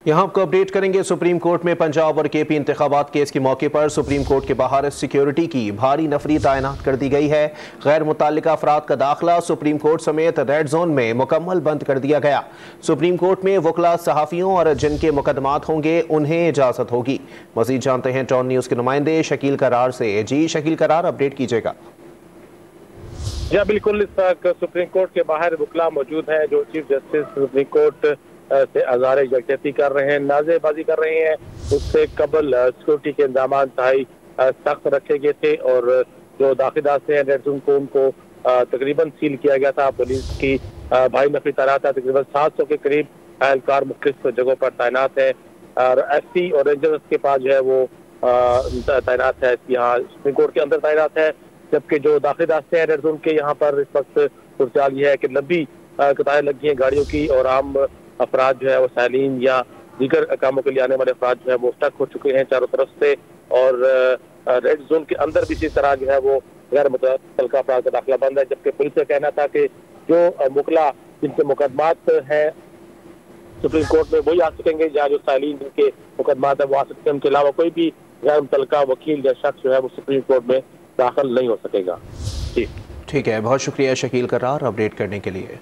यहाँ आपको अपडेट करेंगे। सुप्रीम कोर्ट में पंजाब और केपी इंतखाबात केस के मौके पर सुप्रीम कोर्ट के बाहर सिक्योरिटी की भारी नफरी तैनात कर दी गई है। गैर मुतल्लिका अफराद का दाखिला सुप्रीम कोर्ट समेत रेड जोन में मुकम्मल बंद कर दिया गया। सुप्रीम कोर्ट में वकला, सहाफ़ियों और जिनके मुकदमात होंगे उन्हें इजाज़त होगी। मज़ीद जानते हैं टॉन न्यूज़ के नुमाइंदे शकील करार से। जी शकील करार, अपडेट कीजिएगा। जी बिल्कुल, इस वक्त सुप्रीम कोर्ट के बाहर वकला मौजूद हैं जो चीफ जस्टिस सुप्रीम कोर्ट से आज़ार यकजहती कर रहे हैं, नाज़ेबाजी कर रहे हैं। उससे कबल सिक्योरिटी के इंतजाम इंतहाई सख्त रखे गए थे और जो दाखिल से रेड जोन को उनको तकरीबन सील किया गया था। पुलिस की भारी नफरी तैनात है, तकरीबन 700 के करीब एहलकार मुख्तलिफ जगहों पर तैनात है और एसपी और रेंजर्स के पास जो है वो तैनात है। यहाँ सुप्रीम कोर्ट के अंदर तैनात है, जबकि जो दाखिल रास्ते हैं रेड जोन के, यहाँ पर इस वक्त सूरत यह है कि लंबी कतारें लगी हैं गाड़ियों की और आम अफराद जो है वो सैलीन या दीगर कामों के लिए आने वाले अफराद जो है वो स्टक हो चुके हैं चारों तरफ से। और रेड जोन के अंदर भी इसी तरह जो है वो गैर मुतल्लिका अफराद का दाखिला बंद है, जबकि पुलिस का कहना था कि जो मुकला जिनके मुकदमात हैं सुप्रीम कोर्ट में वही आ सकेंगे, जहाँ जो सैलीन जिनके मुकदमात है वो आ सकते हैं। उनके अलावा कोई भी गैर मुतल्लिका वकील या शख्स जो है वो सुप्रीम कोर्ट में दाखिल नहीं हो सकेगा। जी ठीक है, बहुत शुक्रिया शकील करार अपडेट करने के लिए।